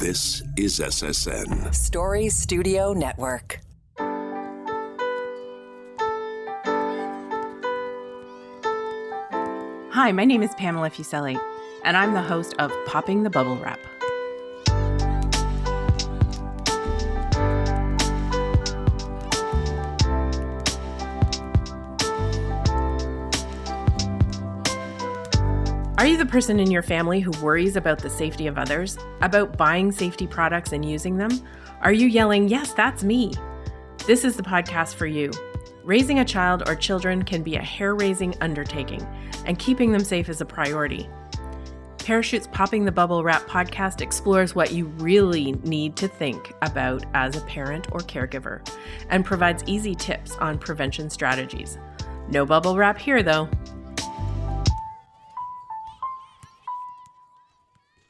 This is SSN. Story Studio Network. Hi, my name is Pamela Fuselli, and I'm the host of Popping the Bubble Wrap. Are you the person in your family who worries about the safety of others, about buying safety products and using them? Are you yelling, "Yes, that's me"? This is the podcast for you. Raising a child or children can be a hair-raising undertaking, and keeping them safe is a priority. Parachute's Popping the Bubble Wrap podcast explores what you really need to think about as a parent or caregiver, and provides easy tips on prevention strategies. No bubble wrap here, though.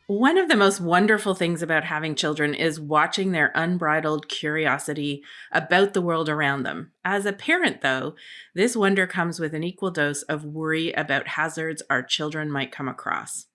One of the most wonderful things about having children is watching their unbridled curiosity about the world around them. As a parent, though, this wonder comes with an equal dose of worry about hazards our children might come across,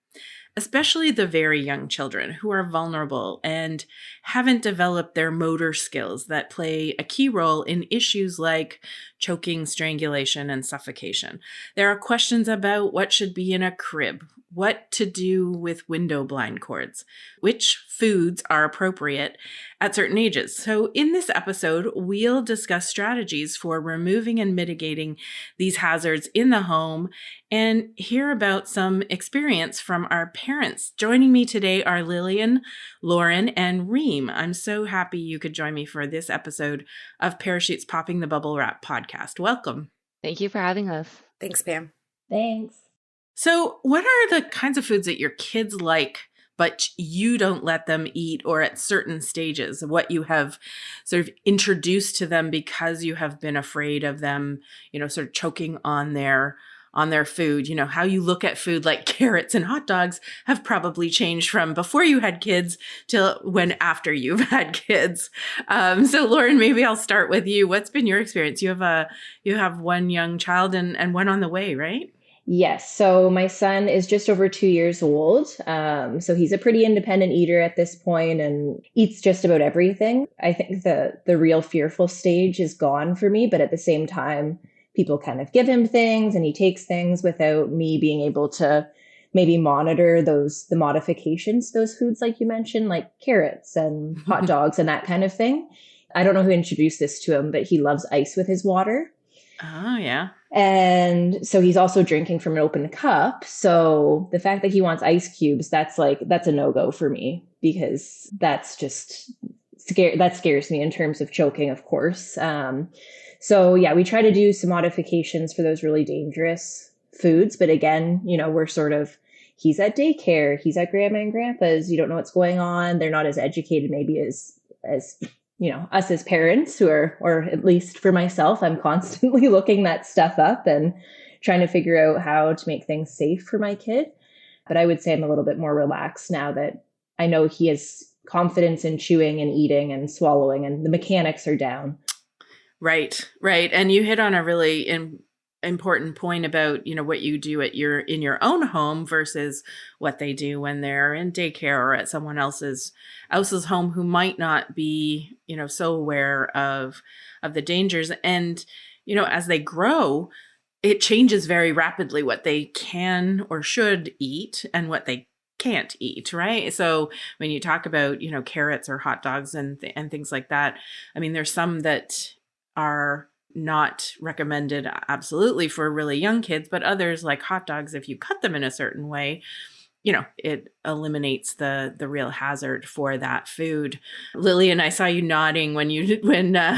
especially the very young children who are vulnerable and haven't developed their motor skills that play a key role in issues like choking, strangulation, and suffocation. There are questions about what should be in a crib, what to do with window blind cords, which foods are appropriate at certain ages. So in this episode, we'll discuss strategies for removing and mitigating these hazards in the home and hear about some experience from our parents. Joining me today are Lillian, Lauren, and Reem. I'm so happy you could join me for this episode of Parachute's Popping the Bubble Wrap podcast. Welcome. Thank you for having us. Thanks, Pam. Thanks. So what are the kinds of foods that your kids like, but you don't let them eat, or at certain stages, what you have sort of introduced to them because you have been afraid of them, sort of choking on their food? How you look at food like carrots and hot dogs have probably changed from before you had kids till when after you've had kids. So Lauren, maybe I'll start with you. What's been your experience? You have one young child and one on the way, right? Yes. So my son is just over 2 years old. So he's a pretty independent eater at this point and eats just about everything. I think the real fearful stage is gone for me, but at the same time, people kind of give him things and he takes things without me being able to maybe monitor the modifications, those foods like you mentioned, like carrots and hot dogs and that kind of thing. I don't know who introduced this to him, but he loves ice with his water. Oh, yeah. And so he's also drinking from an open cup. So the fact that he wants ice cubes, that's a no-go for me, because that's just that scares me in terms of choking, of course. So yeah, we try to do some modifications for those really dangerous foods. But again, he's at daycare, he's at grandma and grandpa's, you don't know what's going on. They're not as educated maybe as us as parents or at least for myself, I'm constantly looking that stuff up and trying to figure out how to make things safe for my kid. But I would say I'm a little bit more relaxed now that I know he has confidence in chewing and eating and swallowing and the mechanics are down. Right. And you hit on a really important point about, what you do in your own home versus what they do when they're in daycare or at someone else's home who might not be, so aware of the dangers. And, as they grow, it changes very rapidly what they can or should eat and what they can't eat, right? So when you talk about, carrots or hot dogs and things like that, I mean, there's some that are not recommended absolutely for really young kids, but others like hot dogs, if you cut them in a certain way, it eliminates the real hazard for that food. Lillian, I saw you nodding when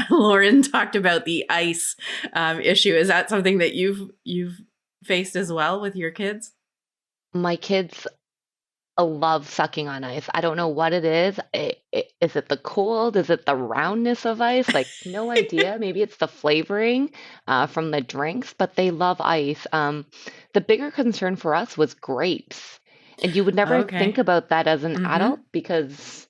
Lauren talked about the ice issue. Is that something that you've faced as well with your kids? My kids love sucking on ice. I don't know what it is. Is it the cold? Is it the roundness of ice? Like, no idea. Maybe it's the flavoring from the drinks, but they love ice. The bigger concern for us was grapes. And you would never think about that as an adult because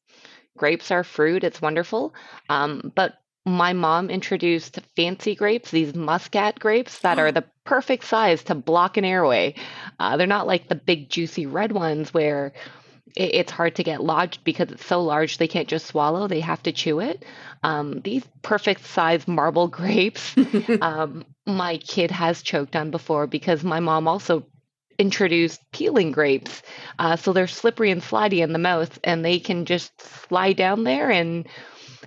grapes are fruit. It's wonderful. But my mom introduced fancy grapes, these muscat grapes that are the perfect size to block an airway. They're not like the big juicy red ones where it's hard to get lodged because it's so large they can't just swallow, they have to chew it. These perfect size marble grapes, my kid has choked on before because my mom also introduced peeling grapes. So they're slippery and slidey in the mouth, and they can just slide down there, and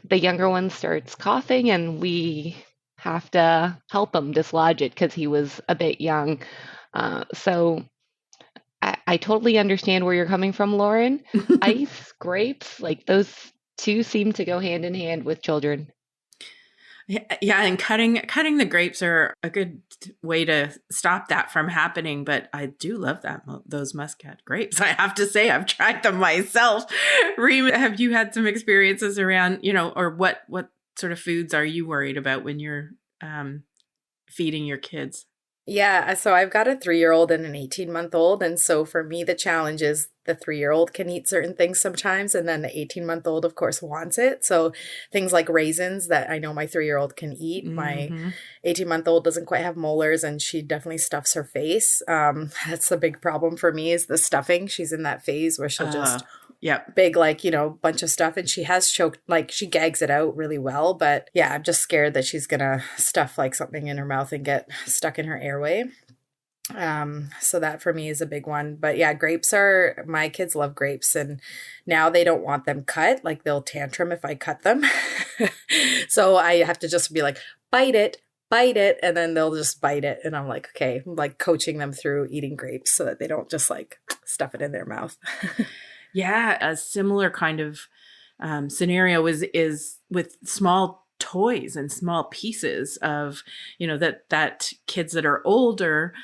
the younger one starts coughing, and we have to help him dislodge it because he was a bit young. So I totally understand where you're coming from, Lauren. Ice, grapes, like those two seem to go hand in hand with children. Yeah, and cutting the grapes are a good way to stop that from happening. But I do love those Muscat grapes. I have to say, I've tried them myself. Reem, have you had some experiences around, or what sort of foods are you worried about when you're feeding your kids? Yeah, so I've got a 3-year-old and an 18-month-old. And so for me, the challenge is the 3-year-old can eat certain things sometimes. And then the 18-month-old, of course, wants it. So things like raisins that I know my 3-year-old can eat. My 18-month-old doesn't quite have molars, and she definitely stuffs her face. That's the big problem for me is the stuffing. She's in that phase where she'll just big, bunch of stuff. And she has choked, she gags it out really well. But yeah, I'm just scared that she's going to stuff something in her mouth and get stuck in her airway. So that for me is a big one. But yeah, my kids love grapes, and now they don't want them cut. They'll tantrum if I cut them. So I have to just be like, bite it. And then they'll just bite it. And I'm like, okay, I'm coaching them through eating grapes so that they don't just stuff it in their mouth. Yeah, a similar kind of scenario is with small toys and small pieces of, that kids that are older,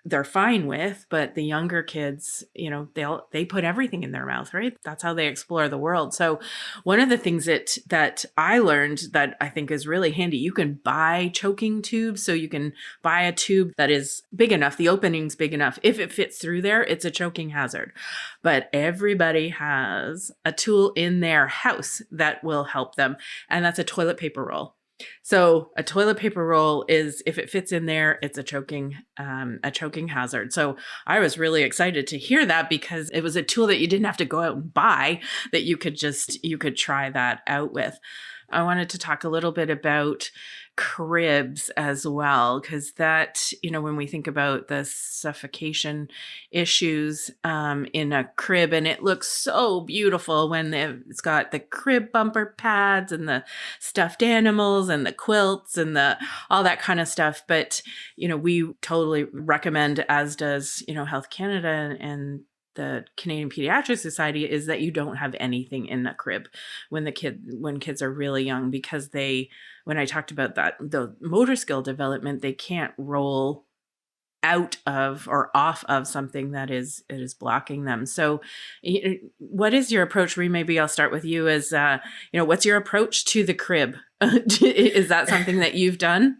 they're fine with, but the younger kids, they put everything in their mouth, right? That's how they explore the world. So one of the things that I learned that I think is really handy, you can buy choking tubes. So you can buy a tube that is big enough, the opening's big enough. If it fits through there, it's a choking hazard. But everybody has a tool in their house that will help them. And that's a toilet paper roll. So a toilet paper roll is, if it fits in there, it's a choking hazard. So I was really excited to hear that because it was a tool that you didn't have to go out and buy, that you could try that out with. I wanted to talk a little bit about cribs as well, because that, when we think about the suffocation issues in a crib, and it looks so beautiful when it's got the crib bumper pads and the stuffed animals and the quilts and all that kind of stuff. But, we totally recommend, as does, Health Canada and the Canadian Pediatric Society, is that you don't have anything in a crib when kids are really young, because when I talked about that, the motor skill development, they can't roll out of or off of something that is blocking them. So what is your approach? Reem, maybe I'll start with you as, what's your approach to the crib? Is that something that you've done?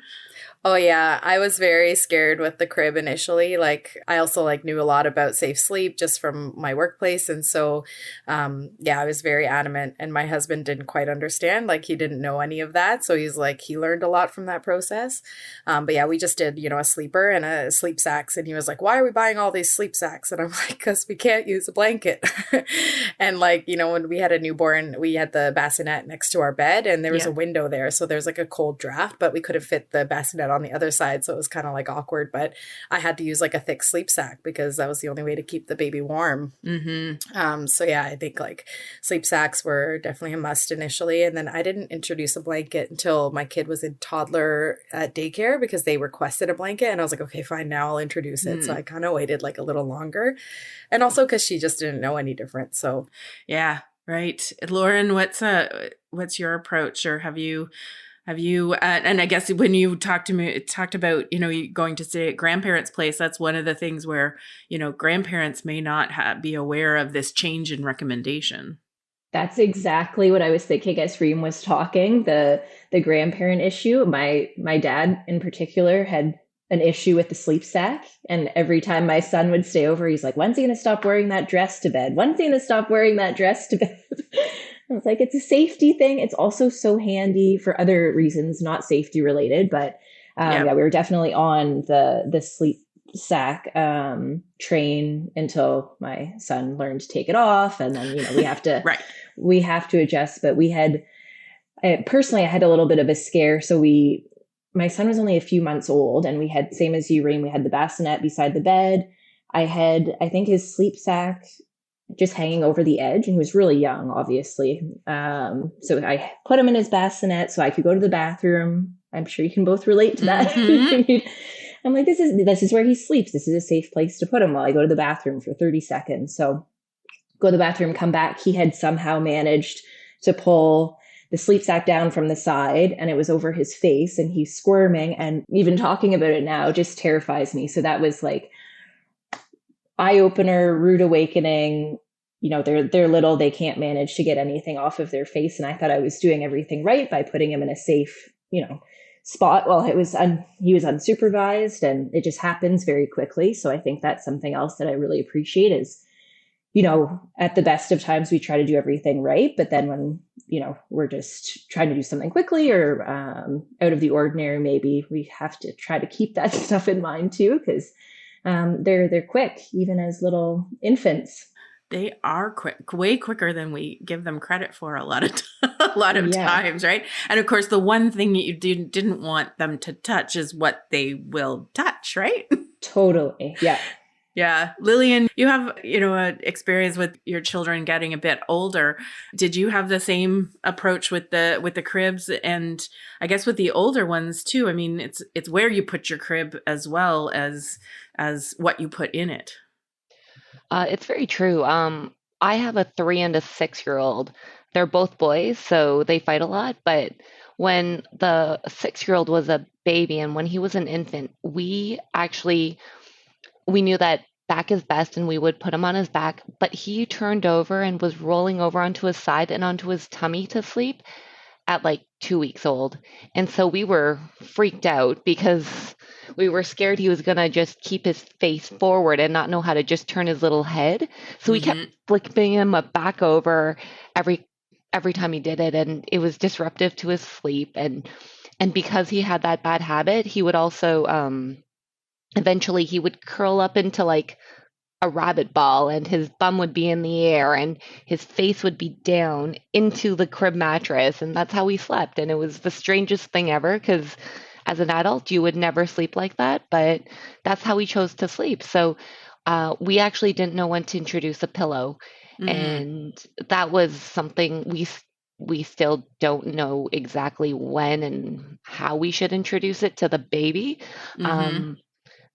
Oh yeah, I was very scared with the crib initially. I also knew a lot about safe sleep just from my workplace. And so, I was very adamant, and my husband didn't quite understand. He didn't know any of that. So he learned a lot from that process. But yeah, we just did, a sleeper and a sleep sacks. And he was like, why are we buying all these sleep sacks? And I'm like, because we can't use a blanket. And when we had a newborn, we had the bassinet next to our bed, and there was a window there. So there's a cold draft, but we couldn't fit the bassinet on the other side. So it was kind of awkward, but I had to use a thick sleep sack because that was the only way to keep the baby warm. So yeah, I think sleep sacks were definitely a must initially. And then I didn't introduce a blanket until my kid was in toddler at daycare because they requested a blanket. And I was like, okay, fine, now I'll introduce it. So I kind of waited a little longer. And also because she just didn't know any different. So yeah, right. Lauren, what's your approach, or have you, and I guess when you talked about, you going to stay at grandparents' place, that's one of the things where, grandparents may not be aware of this change in recommendation. That's exactly what I was thinking as Reem was talking, the grandparent issue. My dad in particular had an issue with the sleep sack. And every time my son would stay over, he's like, when's he going to stop wearing that dress to bed? When's he going to stop wearing that dress to bed? I was like, it's a safety thing. It's also so handy for other reasons, not safety related. But we were definitely on the sleep sack train until my son learned to take it off. And then, we have to, Right. we have to adjust, but I had a little bit of a scare. So my son was only a few months old, and we had, same as you, Reem, we had the bassinet beside the bed. I think his sleep sack just hanging over the edge, and he was really young, obviously. So I put him in his bassinet so I could go to the bathroom. I'm sure you can both relate to that. Mm-hmm. I'm like, this is where he sleeps. This is a safe place to put him while I go to the bathroom for 30 seconds. So go to the bathroom, come back. He had somehow managed to pull the sleep sack down from the side, and it was over his face, and he's squirming. And even talking about it now just terrifies me. So that was like eye opener, rude awakening. They're little, they can't manage to get anything off of their face. And I thought I was doing everything right by putting him in a safe, spot while he was unsupervised, and it just happens very quickly. So I think that's something else that I really appreciate is, at the best of times we try to do everything right. But then when, we're just trying to do something quickly or out of the ordinary, maybe we have to try to keep that stuff in mind too, because they're quick, even as little infants. They are quick, way quicker than we give them credit for a lot of times, right? And of course, the one thing you didn't want them to touch is what they will touch, right? Totally, yeah. Yeah. Lillian, you have, an experience with your children getting a bit older. Did you have the same approach with the cribs? And I guess with the older ones too. I mean, it's where you put your crib as well as what you put in it. It's very true. I have a 3 and a 6-year-old. They're both boys, so they fight a lot. But when the 6-year-old was a baby and when he was an infant, we knew that back is best, and we would put him on his back. But he turned over and was rolling over onto his side and onto his tummy to sleep at like 2 weeks old. And so we were freaked out because we were scared he was going to just keep his face forward and not know how to just turn his little head. So we kept flipping him back over every time he did it, and it was disruptive to his sleep. And because he had that bad habit, he would also eventually he would curl up into like a rabbit ball, and his bum would be in the air and his face would be down into the crib mattress, and that's how we slept. And it was the strangest thing ever, because as an adult you would never sleep like that, but that's how we chose to sleep. So we actually didn't know when to introduce a pillow. And that was something we still don't know exactly when and how we should introduce it to the baby.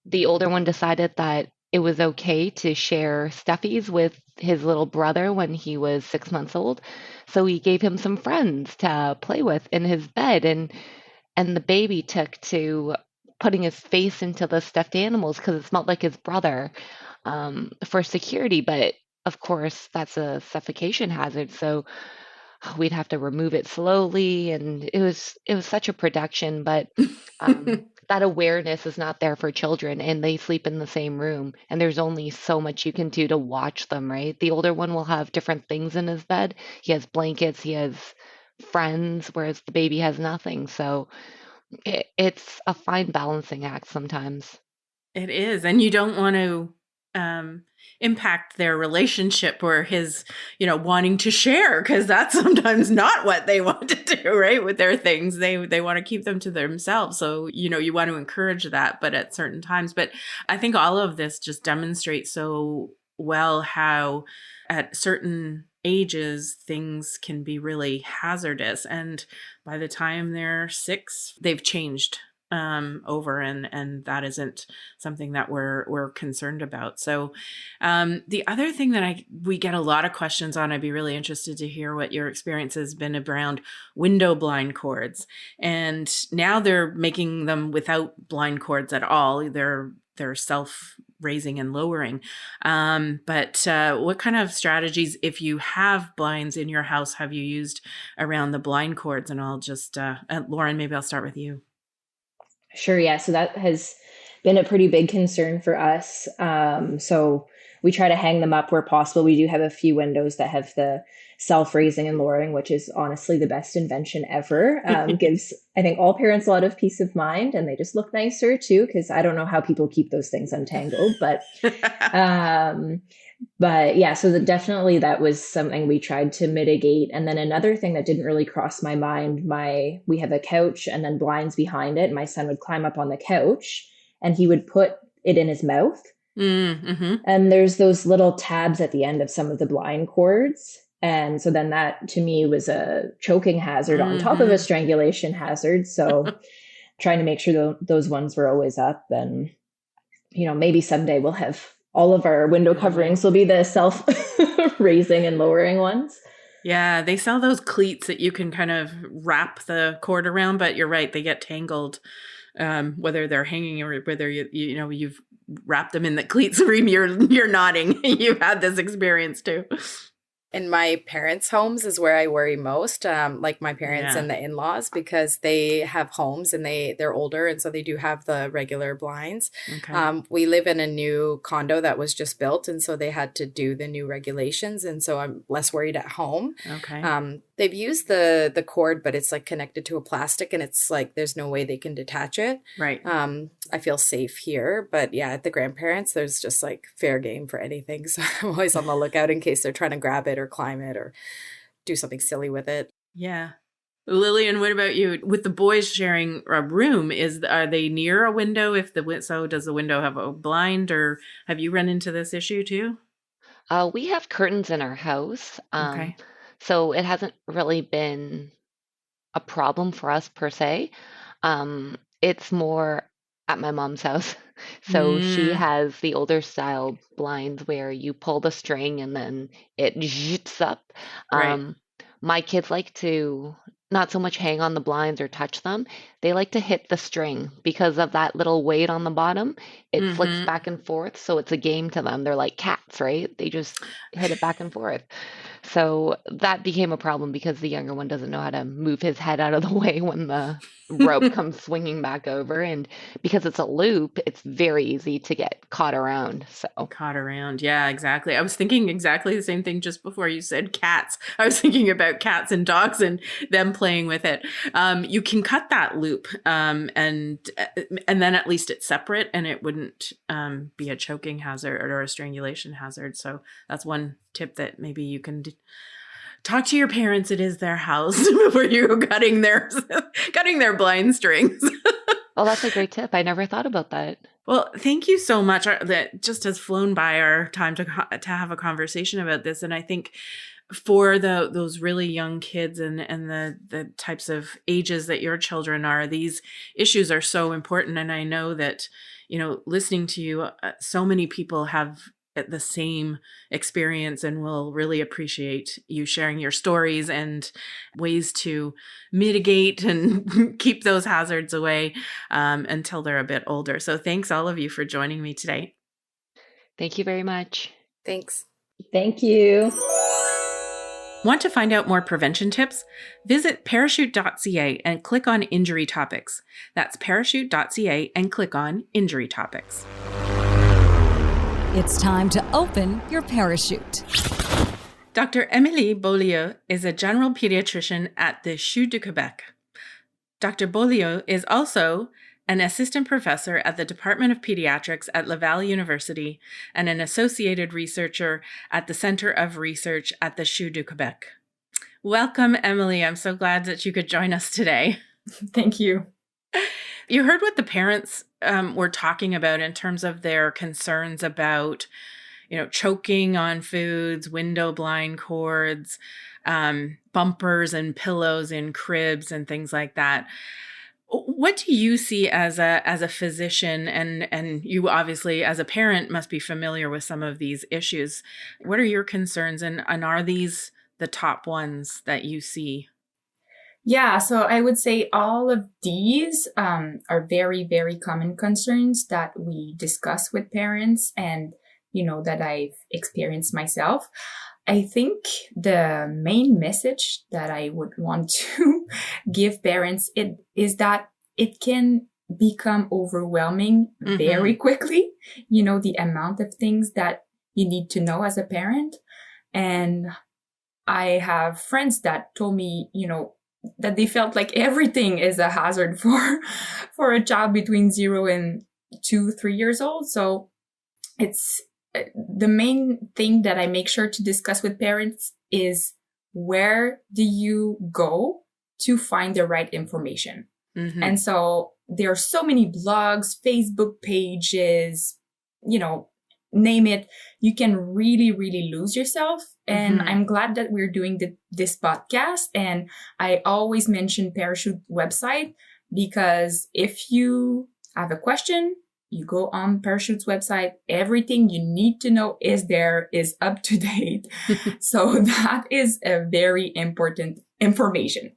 The older one decided that it was okay to share stuffies with his little brother when he was 6 months old. So we gave him some friends to play with in his bed, and the baby took to putting his face into the stuffed animals because it smelled like his brother, for security. But of course, that's a suffocation hazard. So we'd have to remove it slowly, and it was such a production. But that awareness is not there for children, and they sleep in the same room, and there's only so much you can do to watch them, right? The older one will have different things in his bed. He has blankets, he has friends, whereas the baby has nothing. So it's a fine balancing act sometimes. It is. And you don't want to impact their relationship or his, wanting to share, because that's sometimes not what they want to do, right? With their things, they want to keep them to themselves. So, you want to encourage that, but at certain times. But I think all of this just demonstrates so well how at certain ages things can be really hazardous. And by the time they're 6, they've changed over, and that isn't something that we're concerned about. So the other thing that we get a lot of questions on, I'd be really interested to hear what your experience has been around window blind cords. And now they're making them without blind cords at all. They're self-raising and lowering. But what kind of strategies, if you have blinds in your house, have you used around the blind cords? And I'll just, Lauren, maybe I'll start with you. Sure. Yeah. So that has been a pretty big concern for us. So we try to hang them up where possible. We do have a few windows that have the self-raising and lowering, which is honestly the best invention ever. Gives, I think, all parents a lot of peace of mind, and they just look nicer too, because I don't know how people keep those things untangled. But yeah, so definitely that was something we tried to mitigate. And then another thing that didn't really cross my mind, we have a couch and then blinds behind it. My son would climb up on the couch and he would put it in his mouth. Mm-hmm. And there's those little tabs at the end of some of the blind cords. And so then that to me was a choking hazard on top of a strangulation hazard. So trying to make sure those ones were always up. And, maybe someday we'll have all of our window coverings will be the self-raising and lowering ones. Yeah, they sell those cleats that you can kind of wrap the cord around, but you're right, they get tangled, whether they're hanging or whether you've wrapped them in the cleats. Reem, you're nodding. You've had this experience too. In my parents' homes is where I worry most, like my parents and the in-laws, because they have homes and they're older, and so they do have the regular blinds. Okay. We live in a new condo that was just built, and so they had to do the new regulations, and so I'm less worried at home. Okay. They've used the cord, but it's like connected to a plastic, and it's like there's no way they can detach it. Right. I feel safe here, but yeah, at the grandparents, there's just like fair game for anything. So I'm always on the lookout in case they're trying to grab it or climb it or do something silly with it. Yeah. Lillian, what about you? With the boys sharing a room, are they near a window? So does the window have a blind, or have you run into this issue too? We have curtains in our house. Okay. So it hasn't really been a problem for us per se. It's more at my mom's house. So she has the older style blinds where you pull the string and then it zits up. Right. My kids like to not so much hang on the blinds or touch them. They like to hit the string because of that little weight on the bottom. It flicks back and forth. So it's a game to them. They're like cats, right? They just hit it back and forth. So that became a problem because the younger one doesn't know how to move his head out of the way when the rope comes swinging back over. And because it's a loop, it's very easy to get caught around. Caught around. Yeah, exactly. I was thinking exactly the same thing just before you said cats. I was thinking about cats and dogs and them playing with it. You can cut that loop and then at least it's separate and it wouldn't be a choking hazard or a strangulation hazard. So that's one tip that maybe you can talk to your parents. It is their house before you go cutting their blind strings. Oh, that's a great tip. I never thought about that. Well, thank you so much. That just has flown by our time to have a conversation about this. And I think for those really young kids and the types of ages that your children are, these issues are so important. And I know that, listening to you, so many people have the same experience and will really appreciate you sharing your stories and ways to mitigate and keep those hazards away until they're a bit older. So thanks all of you for joining me today. Thank you very much. Thanks. Thank you. Want to find out more prevention tips? Visit parachute.ca and click on Injury Topics. That's parachute.ca and click on Injury Topics. It's time to open your parachute. Dr. Emilié Beaulieu is a general pediatrician at the CHU de Quebec. Dr. Beaulieu is also an assistant professor at the Department of Pediatrics at Laval University and an associated researcher at the Center of Research at the CHU de Quebec. Welcome, Emily. I'm so glad that you could join us today. Thank you. You heard what the parents were talking about in terms of their concerns about, choking on foods, window blind cords, bumpers and pillows in cribs and things like that. What do you see as a physician, and you obviously as a parent must be familiar with some of these issues? What are your concerns, and are these the top ones that you see? Yeah, so I would say all of these are very, very common concerns that we discuss with parents and, that I've experienced myself. I think the main message that I would want to give parents is that it can become overwhelming very quickly. The amount of things that you need to know as a parent. And I have friends that told me, that they felt like everything is a hazard for a child between 0 and 2-3 years old. So it's the main thing that I make sure to discuss with parents is, where do you go to find the right information? Mm-hmm. And so there are so many blogs, Facebook pages, name it. You can really, really lose yourself. And mm-hmm. I'm glad that we're doing this podcast. And I always mention Parachute website, because if you have a question, you go on Parachute's website, everything you need to know is up to date. So that is a very important information.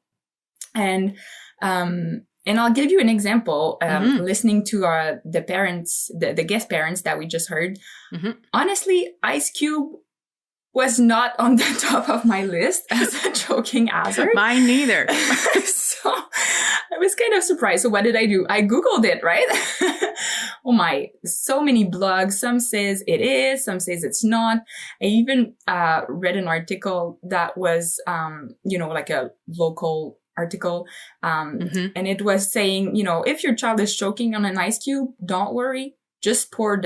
And I'll give you an example. Mm-hmm. Listening to the parents, the guest parents that we just heard. Mm-hmm. Honestly, Ice Cube was not on the top of my list as a choking hazard. Mine neither. So I was kind of surprised. So what did I do? I Googled it, right? Oh my, so many blogs. Some says it is, some says it's not. I even read an article that was, like a local article. Mm-hmm. And it was saying, if your child is choking on an ice cube, don't worry. Just pour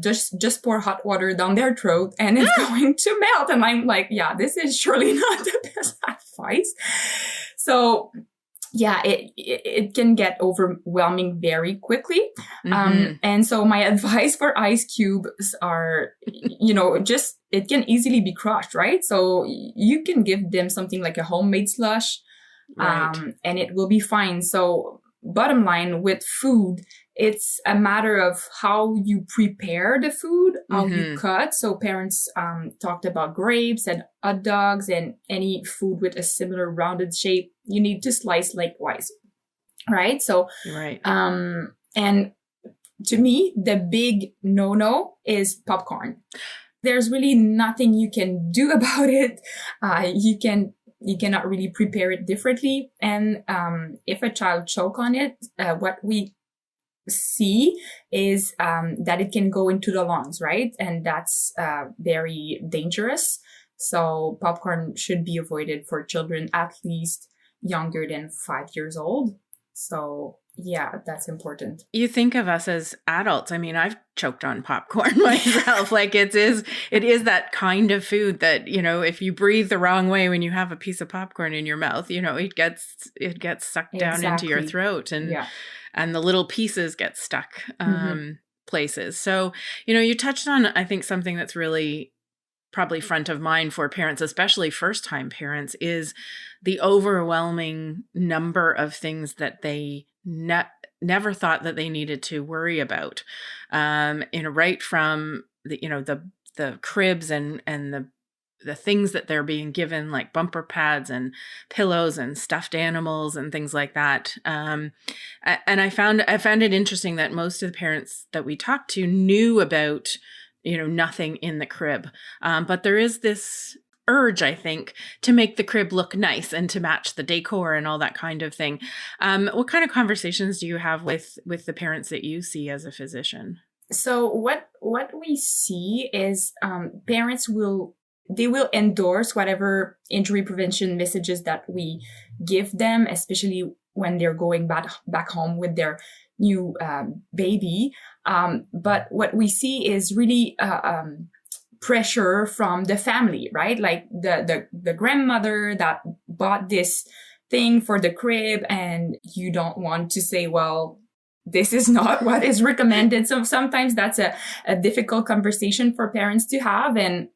just pour hot water down their throat and it's going to melt. And I'm like, yeah, this is surely not the best advice. So yeah, it can get overwhelming very quickly. Mm-hmm. And so my advice for ice cubes are, it can easily be crushed, right? So you can give them something like a homemade slush, right. And it will be fine. So bottom line, with food, it's a matter of how you prepare the food, how mm-hmm. you cut. So parents talked about grapes and hot dogs and any food with a similar rounded shape. You need to slice likewise, right? So, right. And to me, the big no-no is popcorn. There's really nothing you can do about it. You cannot really prepare it differently. And if a child choke on it, what we see is that it can go into the lungs, right? And that's very dangerous. So popcorn should be avoided for children at least younger than 5 years old. So yeah, that's important. You think of us as adults. I mean, I've choked on popcorn myself. Like it is that kind of food that, if you breathe the wrong way when you have a piece of popcorn in your mouth, it gets sucked down into your throat and the little pieces get stuck mm-hmm. places. So, you touched on, I think, something that's really probably front of mind for parents, especially first-time parents, is the overwhelming number of things that they never thought that they needed to worry about. Right from the cribs and the things that they're being given, like bumper pads and pillows and stuffed animals and things like that. And I found it interesting that most of the parents that we talked to knew about, nothing in the crib. But there is this urge, I think, to make the crib look nice and to match the decor and all that kind of thing. What kind of conversations do you have with the parents that you see as a physician? So what we see is parents will endorse whatever injury prevention messages that we give them, especially when they're going back home with their new baby. But what we see is really pressure from the family, right? Like the grandmother that bought this thing for the crib, and you don't want to say, well, this is not what is recommended. So sometimes that's a difficult conversation for parents to have. And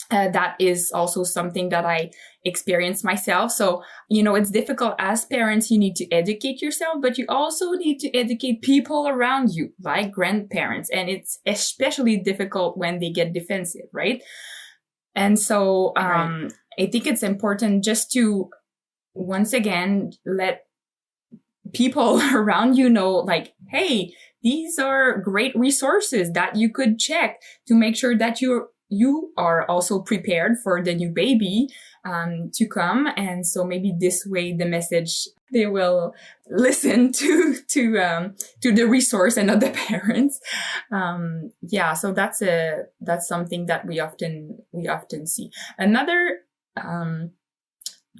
that is also something that I experienced myself. So, it's difficult as parents. You need to educate yourself, but you also need to educate people around you, like grandparents. And it's especially difficult when they get defensive, right? And so I think it's important just to, once again, let people around you know, like, hey, these are great resources that you could check to make sure that you are also prepared for the new baby. to come. And so maybe this way the message, they will listen to the resource and not the parents. So that's something that we often see. Another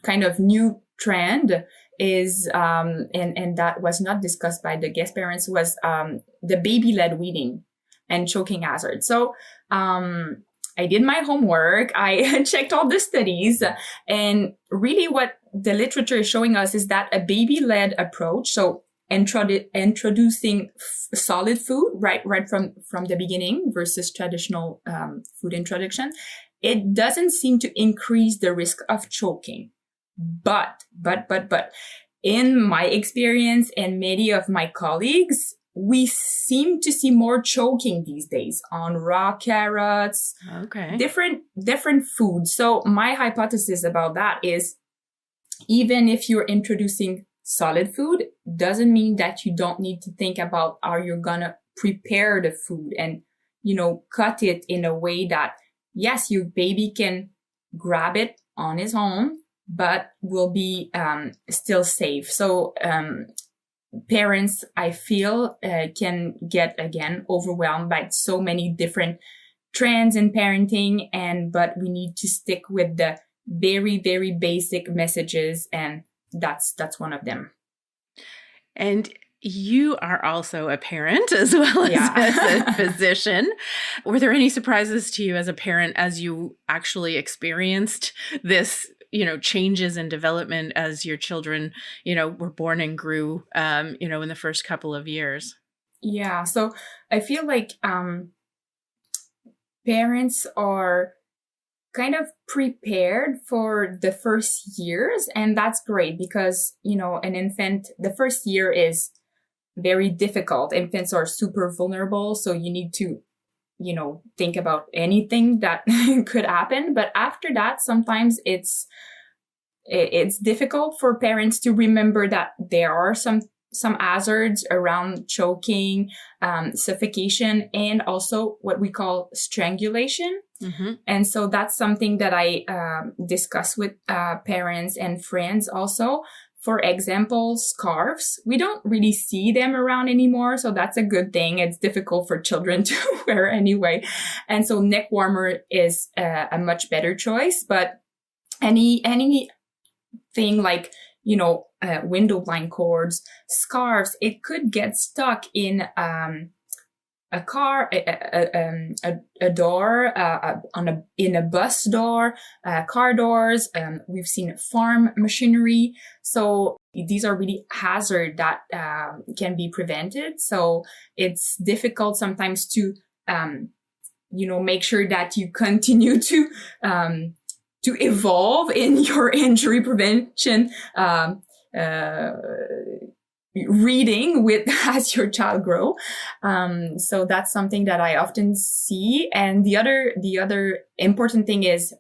kind of new trend is and that was not discussed by the guest parents, was the baby-led weaning and choking hazard. So I did my homework. I checked all the studies, and really what the literature is showing us is that a baby-led approach, so introducing solid food right from the beginning versus traditional food introduction, it doesn't seem to increase the risk of choking. But in my experience and many of my colleagues, we seem to see more choking these days on raw carrots, different foods. So my hypothesis about that is, even if you're introducing solid food, doesn't mean that you don't need to think about how you're gonna prepare the food and, cut it in a way that, yes, your baby can grab it on his own, but will be still safe. So parents, I feel, can get, again, overwhelmed by so many different trends in parenting, but we need to stick with the very, very basic messages, and that's one of them. And you are also a parent as well as a physician. Were there any surprises to you as a parent as you actually experienced this, changes in development as your children, were born and grew, in the first couple of years? Yeah. So I feel like parents are kind of prepared for the first years, and that's great because, an infant, the first year is very difficult. Infants are super vulnerable. So you need to, think about anything that could happen. But after that, sometimes it's difficult for parents to remember that there are some hazards around choking, suffocation, and also what we call strangulation. Mm-hmm. And so that's something that I discuss with parents and friends also. For example, scarves. We don't really see them around anymore, so that's a good thing. It's difficult for children to wear anyway. And so neck warmer is a much better choice. But anything like, window blind cords, scarves, it could get stuck in a car, a door, in a bus door, car doors. We've seen farm machinery. So these are really hazards that can be prevented. So it's difficult sometimes to, make sure that you continue to evolve in your injury prevention reading with as your child grow. So that's something that I often see. And the other important thing is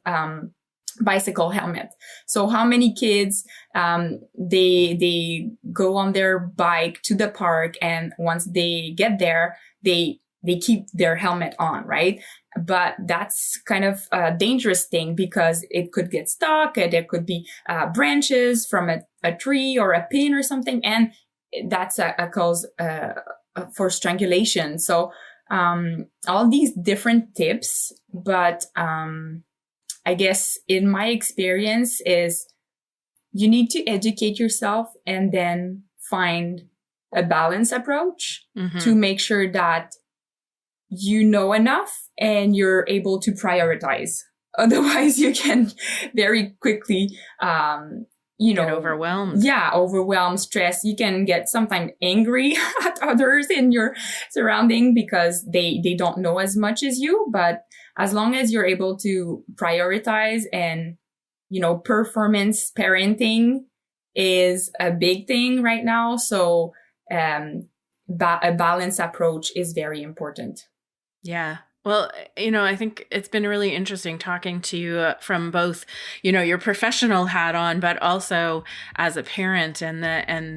bicycle helmet. So how many kids they go on their bike to the park, and once they get there, they keep their helmet on, right? But that's kind of a dangerous thing because it could get stuck. There could be branches from a tree or a pin or something, and that's a cause for strangulation. So all these different tips, but I guess in my experience is you need to educate yourself and then find a balanced approach to make sure that you know enough and you're able to prioritize. Otherwise, you can very quickly, get overwhelmed. Yeah, overwhelmed, stressed. You can get sometimes angry at others in your surrounding because they don't know as much as you. But as long as you're able to prioritize and, performance parenting is a big thing right now. So a balanced approach is very important. Yeah. Well, I think it's been really interesting talking to you from both, your professional hat on, but also as a parent and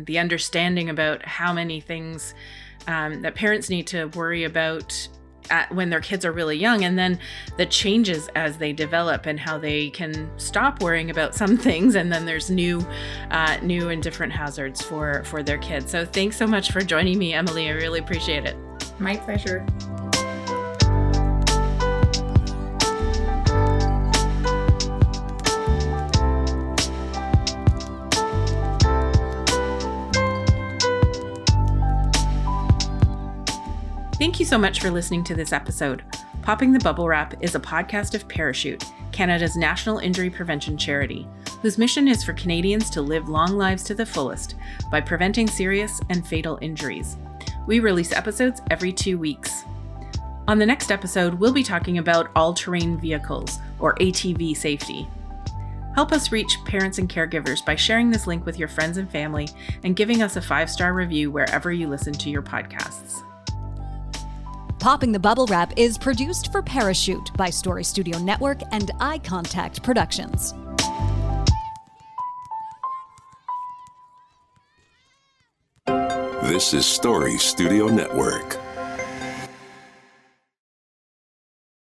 the understanding about how many things that parents need to worry about when their kids are really young, and then the changes as they develop and how they can stop worrying about some things, and then there's new and different hazards for their kids. So thanks so much for joining me, Emily. I really appreciate it. My pleasure. Thank you so much for listening to this episode. Popping the Bubble Wrap is a podcast of Parachute, Canada's national injury prevention charity, whose mission is for Canadians to live long lives to the fullest by preventing serious and fatal injuries. We release episodes every 2 weeks. On the next episode, we'll be talking about all-terrain vehicles, or ATV safety. Help us reach parents and caregivers by sharing this link with your friends and family and giving us a 5-star review wherever you listen to your podcasts. Popping the Bubble Wrap is produced for Parachute by Story Studio Network and Eye Contact Productions. This is Story Studio Network.